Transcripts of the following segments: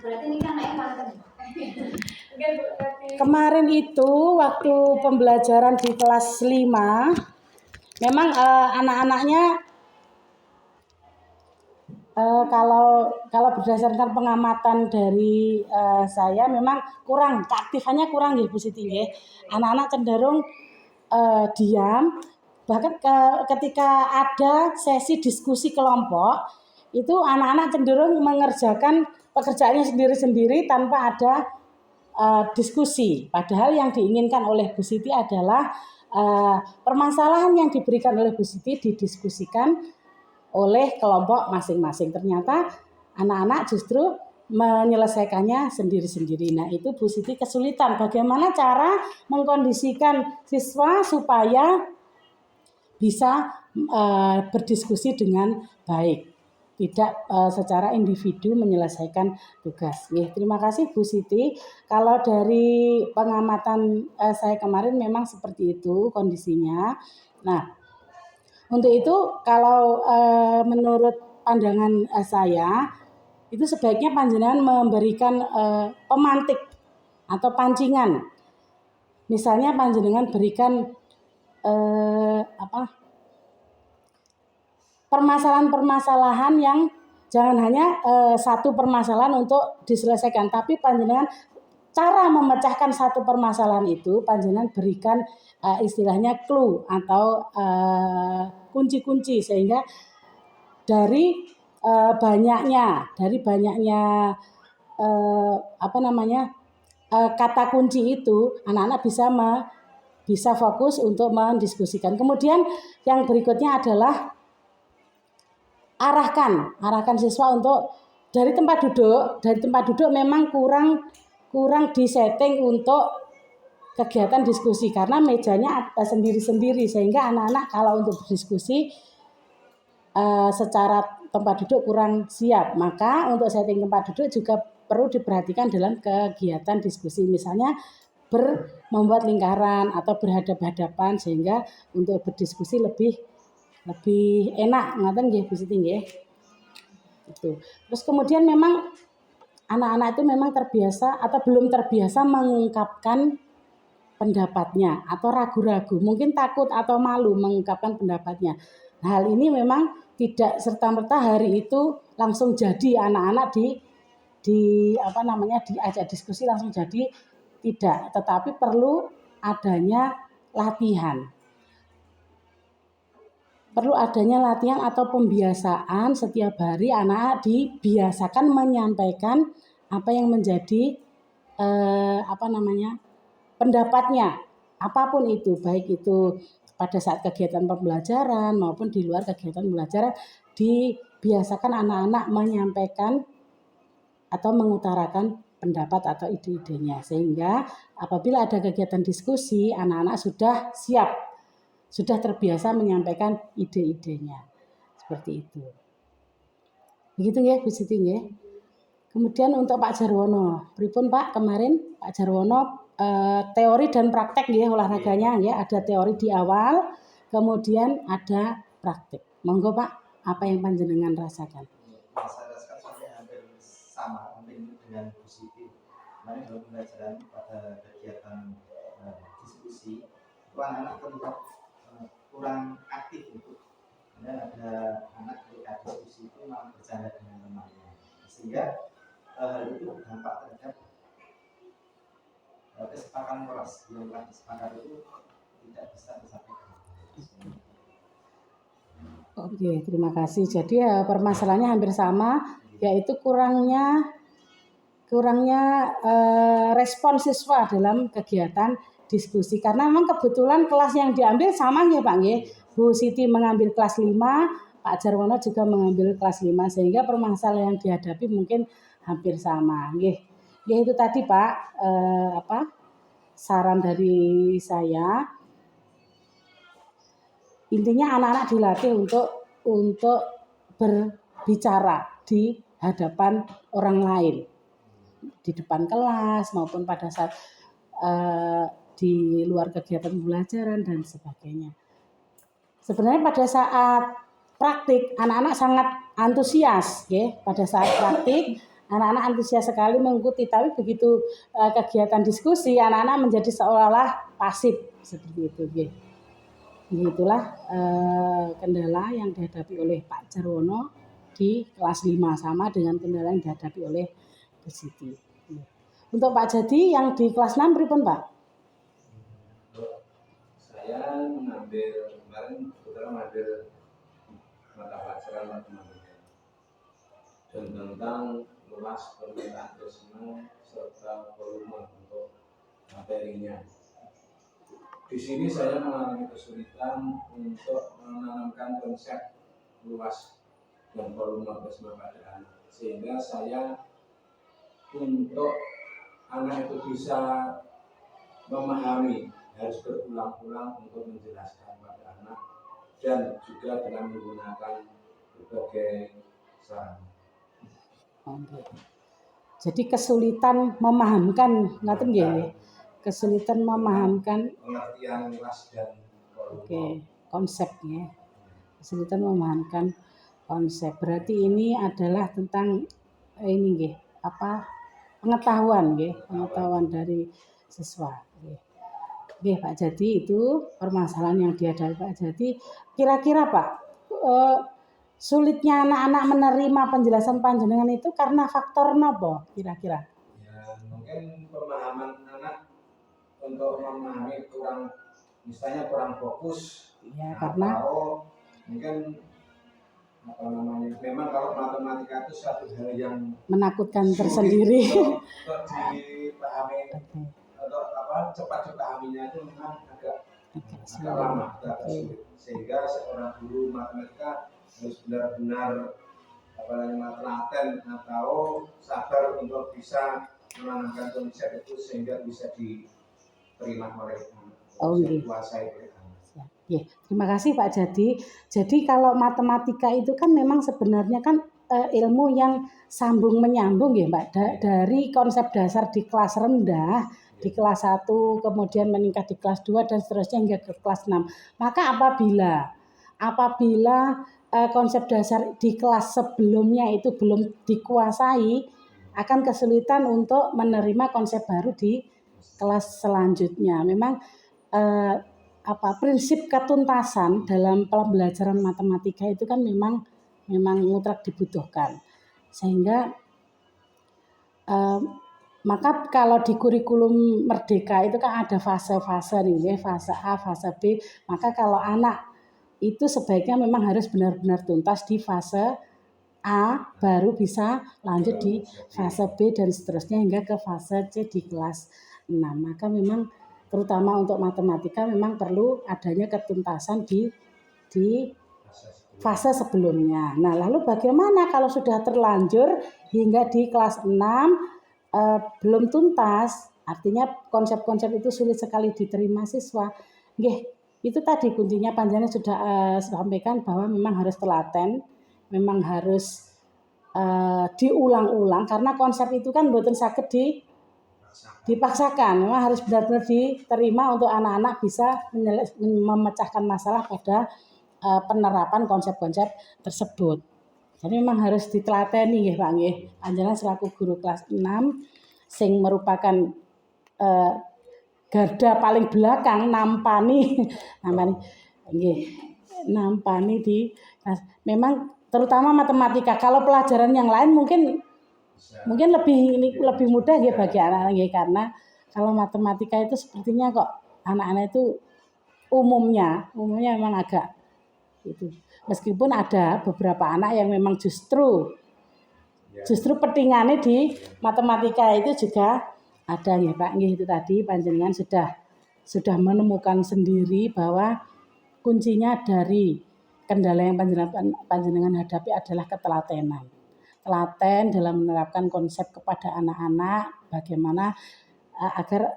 Berarti ini kan Kemarin itu waktu pembelajaran di kelas 5, memang anak-anaknya kalau berdasarkan pengamatan dari saya memang kurang, keaktifannya kurang ya Bu Siti ya. Anak-anak cenderung diam, bahkan ketika ada sesi diskusi kelompok itu anak-anak cenderung mengerjakan pekerjaannya sendiri-sendiri tanpa ada diskusi. Padahal yang diinginkan oleh Bu Siti adalah permasalahan yang diberikan oleh Bu Siti didiskusikan oleh kelompok masing-masing. Ternyata anak-anak justru menyelesaikannya sendiri-sendiri. Nah, itu Bu Siti kesulitan bagaimana cara mengkondisikan siswa supaya bisa berdiskusi dengan baik, tidak secara individu menyelesaikan tugas. Terima kasih Bu Siti. Kalau dari pengamatan saya kemarin memang seperti itu kondisinya. Nah, untuk itu kalau menurut pandangan saya itu sebaiknya panjenengan memberikan pemantik atau pancingan. Misalnya panjenengan berikan permasalahan-permasalahan yang jangan hanya satu permasalahan untuk diselesaikan, tapi panjenengan cara memecahkan satu permasalahan itu panjenengan berikan istilahnya clue atau kunci-kunci, sehingga dari banyaknya kata kunci itu anak-anak bisa fokus untuk mendiskusikan. Kemudian yang berikutnya adalah arahkan siswa untuk dari tempat duduk memang kurang disetting untuk kegiatan diskusi karena mejanya sendiri-sendiri, sehingga anak-anak kalau untuk berdiskusi secara tempat duduk kurang siap. Maka untuk setting tempat duduk juga perlu diperhatikan dalam kegiatan diskusi, misalnya membuat lingkaran atau berhadap-hadapan sehingga untuk berdiskusi lebih enak. Ngaten nggih Bu Siti nggih. Itu. Terus kemudian memang anak-anak itu memang terbiasa atau belum terbiasa mengungkapkan pendapatnya atau ragu-ragu, mungkin takut atau malu mengungkapkan pendapatnya. Hal ini memang tidak serta-merta hari itu langsung jadi anak-anak diajak diskusi langsung jadi, tidak, tetapi perlu adanya latihan. Perlu adanya latihan atau pembiasaan setiap hari anak-anak dibiasakan menyampaikan apa yang menjadi pendapatnya, apapun itu, baik itu pada saat kegiatan pembelajaran maupun di luar kegiatan pembelajaran, dibiasakan anak-anak menyampaikan atau mengutarakan pendapat atau ide-idenya, sehingga apabila ada kegiatan diskusi anak-anak sudah siap, sudah terbiasa menyampaikan ide-idenya. Seperti itu. Begitu ya Bu Siti ya. Kemudian untuk Pak Jarwono, pripun Pak kemarin Pak Jarwono teori dan praktek ya olahraganya ya, ada teori di awal, kemudian ada praktek. Monggo Pak, apa yang panjenengan rasakan? Saya rasakan soalnya hampir sama dengan Bu Siti. Kemarin dalam pembelajaran pada kegiatan diskusi, itu anak-anak terlihat kurang aktif itu. Kemudian ada anak ketika diskusi itu malah bercanda dengan temannya, sehingga hal itu berdampak terhadap kesepakatan kelas yang telah disepakati itu tidak bisa disampaikan. Oke, terima kasih. Jadi permasalahannya hampir sama, yaitu kurangnya respon siswa dalam kegiatan diskusi. Karena memang kebetulan kelas yang diambil sama ya Pak nggih. Bu Siti mengambil kelas 5, Pak Jarwono juga mengambil kelas 5, sehingga permasalahan yang dihadapi mungkin hampir sama. Nggih. Ya itu tadi Pak, saran dari saya. Intinya anak-anak dilatih untuk berbicara di hadapan orang lain, di depan kelas maupun pada saat di luar kegiatan pembelajaran dan sebagainya. Sebenarnya pada saat praktik, anak-anak sangat antusias, ya. Pada saat praktik, anak-anak antusias sekali mengikuti. Tapi begitu kegiatan diskusi, anak-anak menjadi seolah-olah pasif seperti itu, ya. Itulah kendala yang dihadapi oleh Pak Jarwono di kelas 5 sama dengan kendala yang dihadapi oleh Bu Siti. Untuk Pak Jadi yang di kelas 6 pripun, Pak? Saya mengambil kemarin kebetulan mengambil mata pelajaran matematika dan tentang luas permintaan prisma serta volume untuk materinya. Di sini saya mengalami kesulitan untuk menanamkan konsep luas dan volume prisma pada anak, sehingga saya untuk anak itu bisa memahami harus berulang-ulang untuk menjelaskan pada anak dan juga dengan menggunakan berbagai sarana. Jadi kesulitan memahamkan, ngaten nggih. Kesulitan memahamkan pengertian luas dan volume. Konsepnya. Kesulitan memahamkan konsep. Berarti ini adalah tentang ini nggih, pengetahuan nggih, pengetahuan dari siswa nggih. Nggih Pak Jadi, itu permasalahan yang dihadapi Pak Jadi. Kira-kira Pak, sulitnya anak-anak menerima penjelasan panjenengan itu karena faktor napa kira-kira? Ya, mungkin pemahaman anak untuk memahami kurang fokus. Ya, karena mungkin memang kalau matematika itu satu hal yang menakutkan tersendiri. Untuk dipahami, untuk cepat dipahaminya itu memang agak lama, agak sulit. Sehingga seorang guru matematika harus benar-benar telaten atau sabar untuk bisa menanamkan konsep itu sehingga bisa diterima oleh anak, dikuasai oleh anak. Ya, terima kasih Pak Jadi. Jadi kalau matematika itu kan memang sebenarnya kan ilmu yang sambung menyambung ya Mbak, dari konsep dasar di kelas rendah, di kelas 1, kemudian meningkat di kelas 2 dan seterusnya hingga ke kelas 6. Maka apabila konsep dasar di kelas sebelumnya itu belum dikuasai, akan kesulitan untuk menerima konsep baru di kelas selanjutnya. Memang prinsip ketuntasan dalam pembelajaran matematika itu kan memang mutlak dibutuhkan. Sehingga maka kalau di kurikulum Merdeka itu kan ada fase-fase nih, fase A, fase B. Maka kalau anak itu sebaiknya memang harus benar-benar tuntas di fase A, baru bisa lanjut di fase B dan seterusnya hingga ke fase C di kelas 6. Maka memang terutama untuk matematika memang perlu adanya ketuntasan di fase sebelumnya. Nah, lalu bagaimana kalau sudah terlanjur hingga di kelas 6 belum tuntas, artinya konsep-konsep itu sulit sekali diterima siswa. Nggih, itu tadi kuncinya panjenengan sudah sampaikan bahwa memang harus telaten, memang harus diulang-ulang karena konsep itu kan mboten saged dipaksakan, memang harus benar-benar diterima untuk anak-anak bisa memecahkan masalah pada penerapan konsep-konsep tersebut. Jadi memang harus ditelateni nggih Pak nggih. Panjenengan selaku guru kelas 6 sing merupakan garda paling belakang nampani di memang terutama matematika. Kalau pelajaran yang lain mungkin lebih mudah ya bagi anak-anak ya, karena kalau matematika itu sepertinya kok anak-anak itu umumnya memang agak itu. Meskipun ada beberapa anak yang memang justru pertingannya di matematika itu juga ada ya Pak. Itu tadi panjenengan sudah menemukan sendiri bahwa kuncinya dari kendala yang panjenengan hadapi adalah ketelatenan. Telaten dalam menerapkan konsep kepada anak-anak bagaimana agar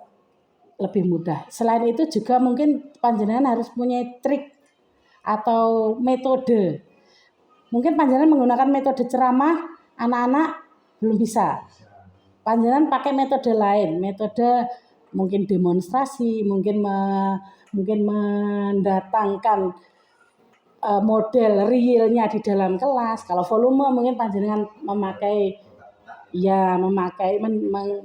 lebih mudah. Selain itu juga mungkin panjenengan harus punya trik atau metode. Mungkin panjenengan menggunakan metode ceramah, anak-anak belum bisa. Panjenengan pakai metode lain, metode mungkin demonstrasi, mungkin mendatangkan model realnya di dalam kelas. Kalau volume mungkin panjenengan memakai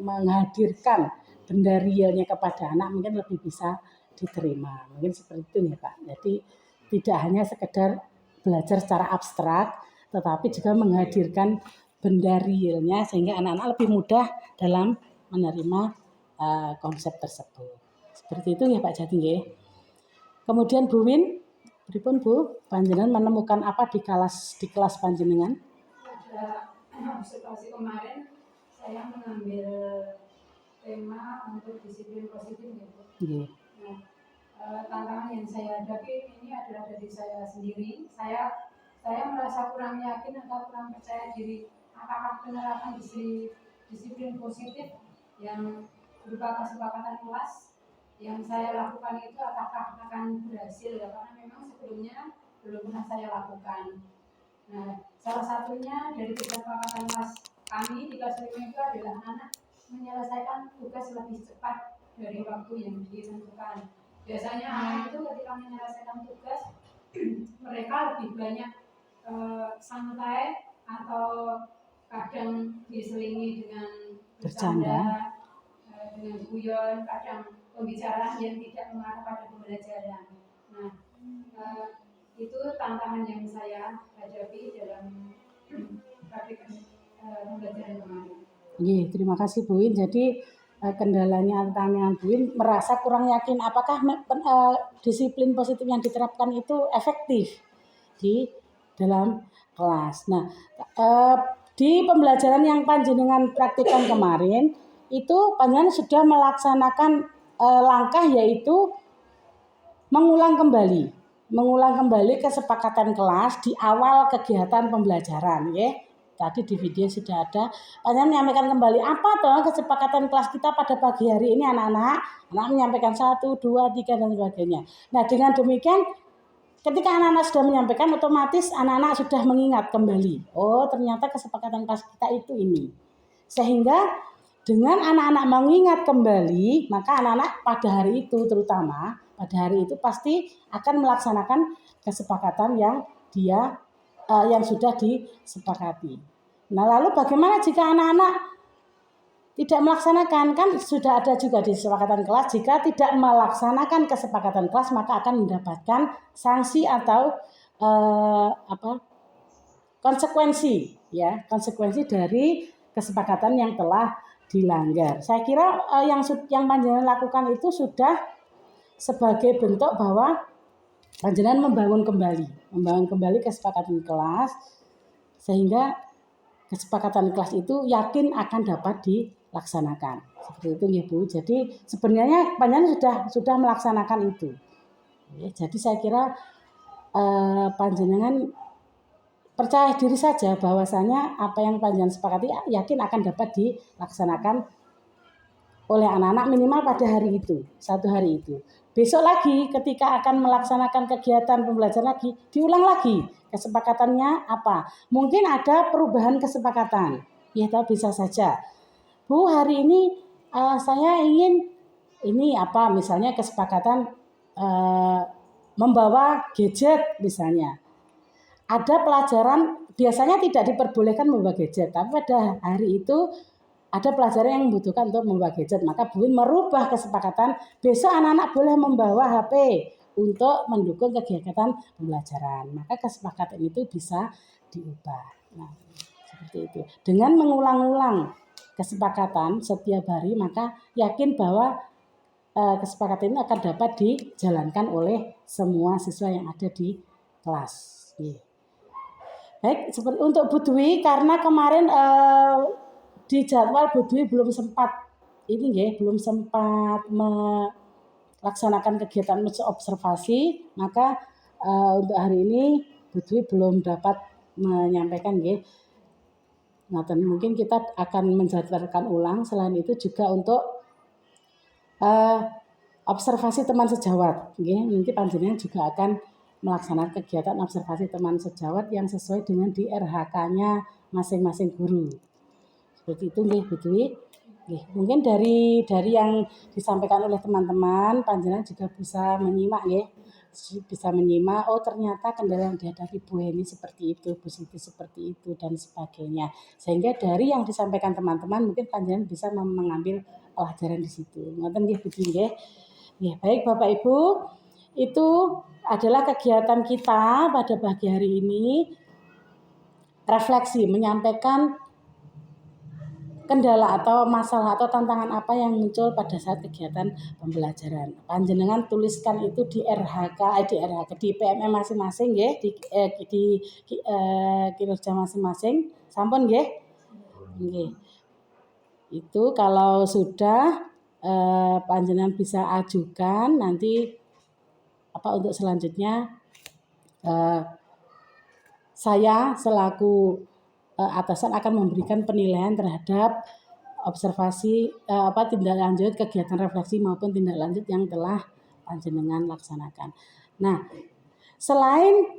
menghadirkan benda realnya kepada anak mungkin lebih bisa diterima. Mungkin seperti itu ya Pak. Jadi tidak hanya sekedar belajar secara abstrak, tetapi juga menghadirkan benda realnya sehingga anak-anak lebih mudah dalam menerima konsep tersebut. Seperti itu ya Pak Jati ya. Kemudian Bu Win, pripun Bu, panjenengan menemukan apa di kelas panjenengan? Pada observasi kemarin saya mengambil tema untuk disiplin positif gitu. Nggih. Nah, tantangan yang saya hadapi ini adalah dari saya sendiri. Saya merasa kurang yakin atau kurang percaya diri. Apakah penerapan disiplin positif yang berupa kesepakatan kelas yang saya lakukan itu apakah akan berhasil ya, karena memang sebelumnya belum pernah saya lakukan. Nah, salah satunya dari kesepakatan kelas kami di kelas 5 itu adalah anak menyelesaikan tugas lebih cepat dari waktu yang ditentukan. Biasanya anak itu ketika menyelesaikan tugas mereka lebih banyak santai atau kadang diselingi dengan bercanda, dengan guyon, kadang pembicaraan yang tidak mengarah pada pembelajaran. Nah, itu tantangan yang saya hadapi dalam praktik pembelajaran kemarin. Terima kasih Bu Win. Jadi kendalanya tantangan Bu Win merasa kurang yakin apakah disiplin positif yang diterapkan itu efektif di dalam kelas. Nah, di pembelajaran yang panjenengan praktikkan kemarin itu panjenengan sudah melaksanakan langkah yaitu mengulang kembali kesepakatan kelas di awal kegiatan pembelajaran ya. Tadi di video sudah ada, panjenengan menyampaikan kembali apa toh kesepakatan kelas kita pada pagi hari ini anak-anak menyampaikan 1, 2, 3 dan sebagainya. Nah, dengan demikian ketika anak-anak sudah menyampaikan otomatis anak-anak sudah mengingat kembali. Oh, ternyata kesepakatan kelas kita itu ini. Sehingga dengan anak-anak mengingat kembali, maka anak-anak pada hari itu terutama pada hari itu pasti akan melaksanakan kesepakatan yang sudah disepakati. Nah, lalu bagaimana jika anak-anak tidak melaksanakan? Kan sudah ada juga di kesepakatan kelas, jika tidak melaksanakan kesepakatan kelas maka akan mendapatkan sanksi atau konsekuensi dari kesepakatan yang telah dilanggar. Saya kira yang panjenengan lakukan itu sudah sebagai bentuk bahwa panjenengan membangun kembali kesepakatan kelas sehingga kesepakatan kelas itu yakin akan dapat dilaksanakan. Seperti itu ya Bu. Jadi sebenarnya panjenengan sudah melaksanakan itu. Ya, jadi saya kira panjenengan percaya diri saja bahwasanya apa yang panjenengan sepakati yakin akan dapat dilaksanakan oleh anak-anak minimal pada hari itu, satu hari itu. Besok lagi ketika akan melaksanakan kegiatan pembelajaran lagi, diulang lagi kesepakatannya apa. Mungkin ada perubahan kesepakatan, ya tahu bisa saja. Bu, hari ini saya ingin ini apa, misalnya kesepakatan membawa gadget misalnya. Ada pelajaran biasanya tidak diperbolehkan membawa gadget, tapi pada hari itu ada pelajaran yang membutuhkan untuk membawa gadget. Maka Bu Win merubah kesepakatan, besok anak-anak boleh membawa HP untuk mendukung kegiatan pembelajaran. Maka kesepakatan itu bisa diubah. Nah, seperti itu. Dengan mengulang-ulang kesepakatan setiap hari, maka yakin bahwa kesepakatan ini akan dapat dijalankan oleh semua siswa yang ada di kelas. Baik, seperti untuk Bu Dwi, karena kemarin di jadwal Bu Dwi belum sempat melaksanakan kegiatan observasi, maka untuk hari ini Bu Dwi belum dapat menyampaikan nggih. Nah, mungkin kita akan menjadwalkan ulang. Selain itu juga untuk observasi teman sejawat, nggih. Nanti panjenengan juga akan melaksanakan kegiatan observasi teman sejawat yang sesuai dengan di RH-nya masing-masing guru. Seperti itu nggih Bu Dwi. Mungkin dari yang disampaikan oleh teman-teman panjenengan juga bisa menyimak nggih bisa menyimak, oh ternyata kendala yang dihadapi Bu Heni seperti itu, Bu Siti seperti itu, dan sebagainya. Sehingga dari yang disampaikan teman-teman mungkin panjenengan bisa mengambil pelajaran di situ. Ngoten nggih Bu nggih. Ya, baik Bapak Ibu, itu adalah kegiatan kita pada pagi hari ini, refleksi, menyampaikan kendala atau masalah atau tantangan apa yang muncul pada saat kegiatan pembelajaran. Panjenengan tuliskan itu di di PMM masing-masing ya, di kinerja masing-masing. Sampun nggih? Nggih. Itu kalau sudah panjenengan bisa ajukan nanti untuk selanjutnya saya selaku atasan akan memberikan penilaian terhadap observasi tindak lanjut kegiatan refleksi maupun tindak lanjut yang telah panjenengan laksanakan. Nah, selain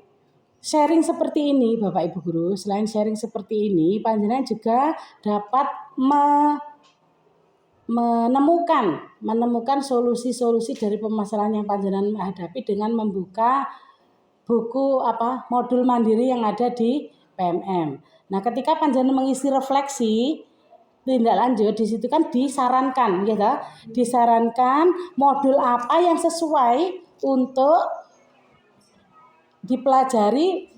sharing seperti ini Bapak Ibu Guru, selain sharing seperti ini panjenengan juga dapat menemukan solusi-solusi dari permasalahan yang panjenengan hadapi dengan membuka buku modul mandiri yang ada di PMM. Nah, ketika panjenengan mengisi refleksi tindak lanjut di situ kan disarankan gitu. Disarankan modul apa yang sesuai untuk dipelajari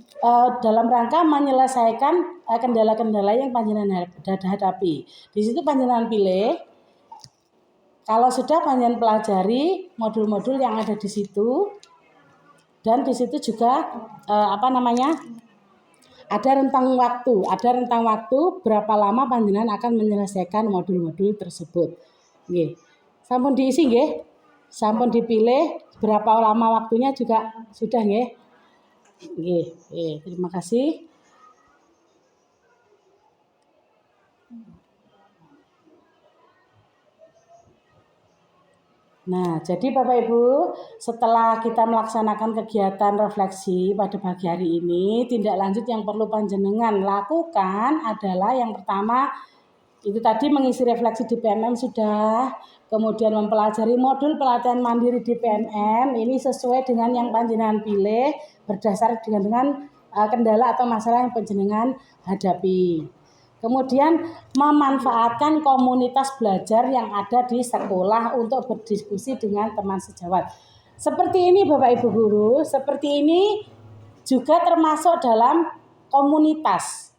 dalam rangka menyelesaikan kendala-kendala yang panjenengan hadapi. Di situ panjenengan pilih. Kalau sudah panjenengan pelajari modul-modul yang ada di situ, dan di situ juga ada rentang waktu berapa lama panjenengan akan menyelesaikan modul-modul tersebut. Nggih. Sampun diisi nggih? Sampun dipilih berapa lama waktunya juga sudah nggih? Nggih. Terima kasih. Nah, jadi Bapak Ibu, setelah kita melaksanakan kegiatan refleksi pada pagi hari ini, tindak lanjut yang perlu panjenengan lakukan adalah yang pertama, itu tadi mengisi refleksi di PMM sudah, kemudian mempelajari modul pelatihan mandiri di PMM, ini sesuai dengan yang panjenengan pilih, berdasar dengan kendala atau masalah yang panjenengan hadapi. Kemudian memanfaatkan komunitas belajar yang ada di sekolah untuk berdiskusi dengan teman sejawat. Seperti ini Bapak Ibu Guru, seperti ini juga termasuk dalam komunitas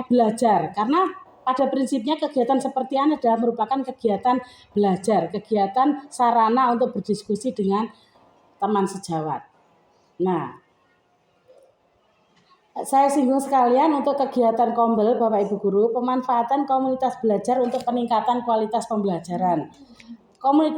belajar. Karena pada prinsipnya kegiatan seperti ini adalah merupakan kegiatan belajar, kegiatan sarana untuk berdiskusi dengan teman sejawat. Nah, saya singgung sekalian untuk kegiatan Kombel Bapak Ibu Guru, pemanfaatan komunitas belajar untuk peningkatan kualitas pembelajaran.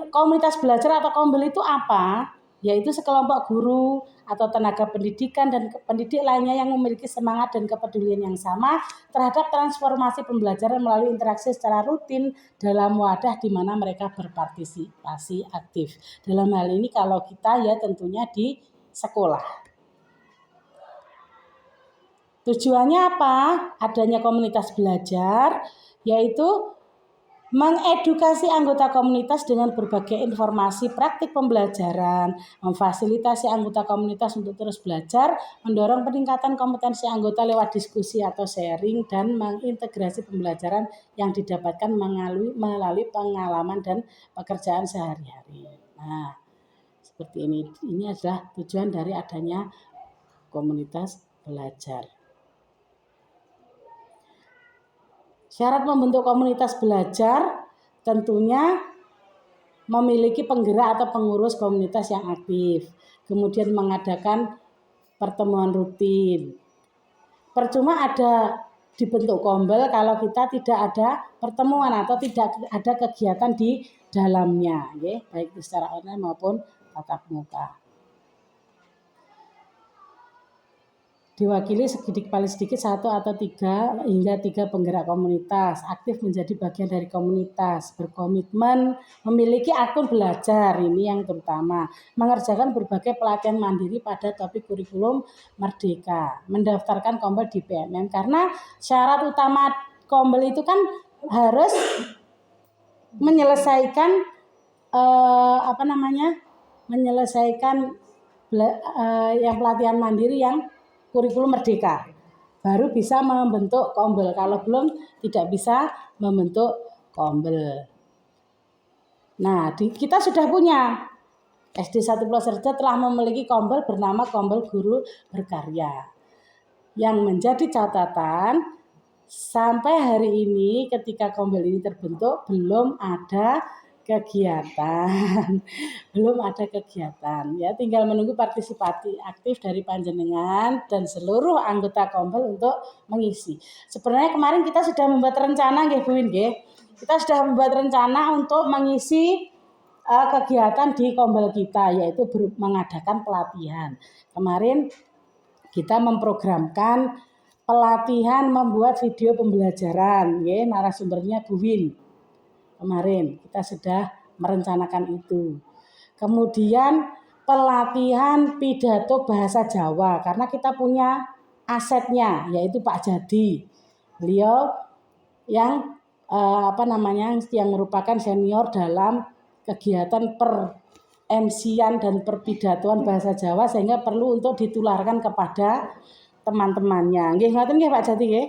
Komunitas belajar atau Kombel itu apa? Yaitu sekelompok guru atau tenaga pendidikan dan pendidik lainnya yang memiliki semangat dan kepedulian yang sama terhadap transformasi pembelajaran melalui interaksi secara rutin dalam wadah di mana mereka berpartisipasi aktif. Dalam hal ini kalau kita ya tentunya di sekolah. Tujuannya apa? Adanya komunitas belajar, yaitu mengedukasi anggota komunitas dengan berbagai informasi praktik pembelajaran, memfasilitasi anggota komunitas untuk terus belajar, mendorong peningkatan kompetensi anggota lewat diskusi atau sharing, dan mengintegrasi pembelajaran yang didapatkan melalui pengalaman dan pekerjaan sehari-hari. Nah, seperti ini. Ini adalah tujuan dari adanya komunitas belajar. Syarat membentuk komunitas belajar tentunya memiliki penggerak atau pengurus komunitas yang aktif. Kemudian mengadakan pertemuan rutin. Percuma ada dibentuk Kombel kalau kita tidak ada pertemuan atau tidak ada kegiatan di dalamnya, baik secara online maupun tatap muka. Diwakili paling sedikit 1 atau 3 hingga 3 penggerak komunitas, aktif menjadi bagian dari komunitas, berkomitmen memiliki akun belajar, ini yang terutama, mengerjakan berbagai pelatihan mandiri pada topik kurikulum merdeka, mendaftarkan Kombel di PMM, karena syarat utama Kombel itu kan harus menyelesaikan menyelesaikan yang pelatihan mandiri yang kurikulum merdeka. Baru bisa membentuk kombel. Kalau belum tidak bisa membentuk kombel. Nah, kita sudah punya SD 1 Ploserjo telah memiliki kombel bernama Kombel Guru Berkarya. Yang menjadi catatan sampai hari ini ketika kombel ini terbentuk belum ada kegiatan. Belum ada kegiatan. Ya, tinggal menunggu partisipasi aktif dari panjenengan dan seluruh anggota kombel untuk mengisi. Sebenarnya kemarin kita sudah membuat rencana nggih Bu Win nggih. Kita sudah membuat rencana untuk mengisi kegiatan di kombel kita, yaitu mengadakan pelatihan. Kemarin kita memprogramkan pelatihan membuat video pembelajaran, ya, narasumbernya Bu Win. Kemarin kita sudah merencanakan itu. Kemudian pelatihan pidato bahasa Jawa, karena kita punya asetnya, yaitu Pak Jadi. Beliau yang yang merupakan senior dalam kegiatan per MC-an dan perpidatoan bahasa Jawa, sehingga perlu untuk ditularkan kepada teman-temannya. Nggih ngoten nggih Pak Jati nggih.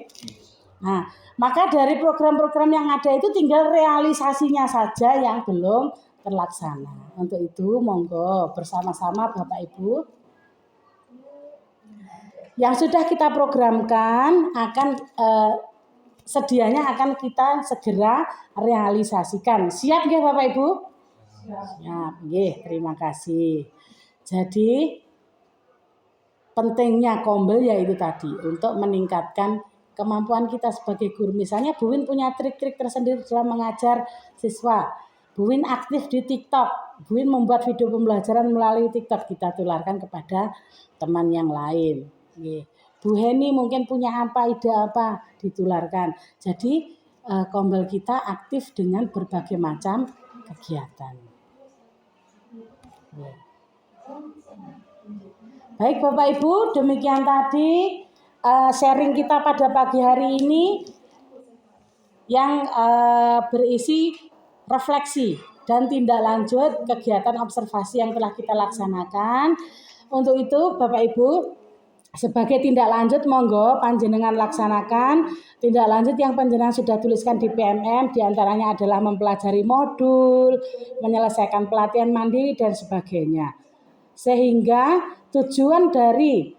Nah, maka dari program-program yang ada itu tinggal realisasinya saja yang belum terlaksana. Untuk itu monggo bersama-sama Bapak Ibu yang sudah kita programkan akan sedianya akan kita segera realisasikan. Siap nggih Bapak Ibu? Siap, nggih, terima kasih. Jadi pentingnya kombel yaitu tadi untuk meningkatkan kemampuan kita sebagai guru. Misalnya Bu Win punya trik-trik tersendiri dalam mengajar siswa. Bu Win aktif di TikTok. Bu Win membuat video pembelajaran melalui TikTok, kita tularkan kepada teman yang lain. Bu Heni mungkin punya ide apa, ditularkan. Jadi kombel kita aktif dengan berbagai macam kegiatan. Baik Bapak Ibu, demikian tadi sharing kita pada pagi hari ini yang berisi refleksi dan tindak lanjut kegiatan observasi yang telah kita laksanakan. Untuk itu Bapak Ibu, sebagai tindak lanjut monggo panjenengan laksanakan tindak lanjut yang panjenengan sudah tuliskan di PMM, diantaranya adalah mempelajari modul, menyelesaikan pelatihan mandiri dan sebagainya. Sehingga tujuan dari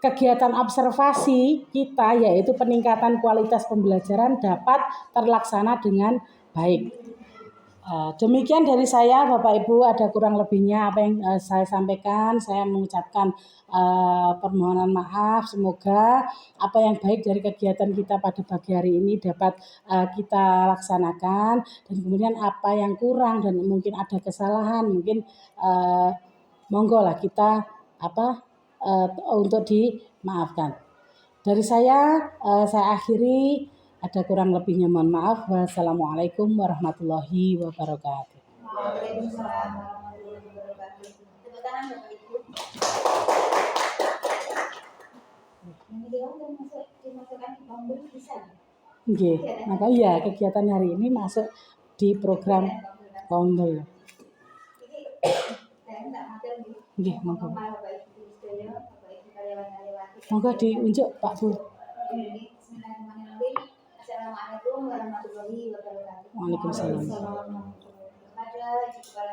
kegiatan observasi kita yaitu peningkatan kualitas pembelajaran dapat terlaksana dengan baik. Demikian dari saya Bapak Ibu, ada kurang lebihnya apa yang saya sampaikan. Saya mengucapkan permohonan maaf, semoga apa yang baik dari kegiatan kita pada pagi hari ini dapat kita laksanakan, dan kemudian apa yang kurang dan mungkin ada kesalahan mungkin monggo lah kita untuk dimaafkan. Dari saya akhiri. Ada kurang lebihnya mohon maaf. Wassalamualaikum warahmatullahi wabarakatuh. Waalaikumsalam warahmatullahi wabarakatuh. Tepuk tangan Bapak Ibu. Ini dia dimasukkan di kombel bisa. Nggih, maka iya kegiatan hari ini masuk di program kombel. Nggih, monggo. Monggo diunjuk Pak Bu. Assalamualaikum warahmatullahi wabarakatuh. Waalaikumsalam. Kepada Ibu Kepala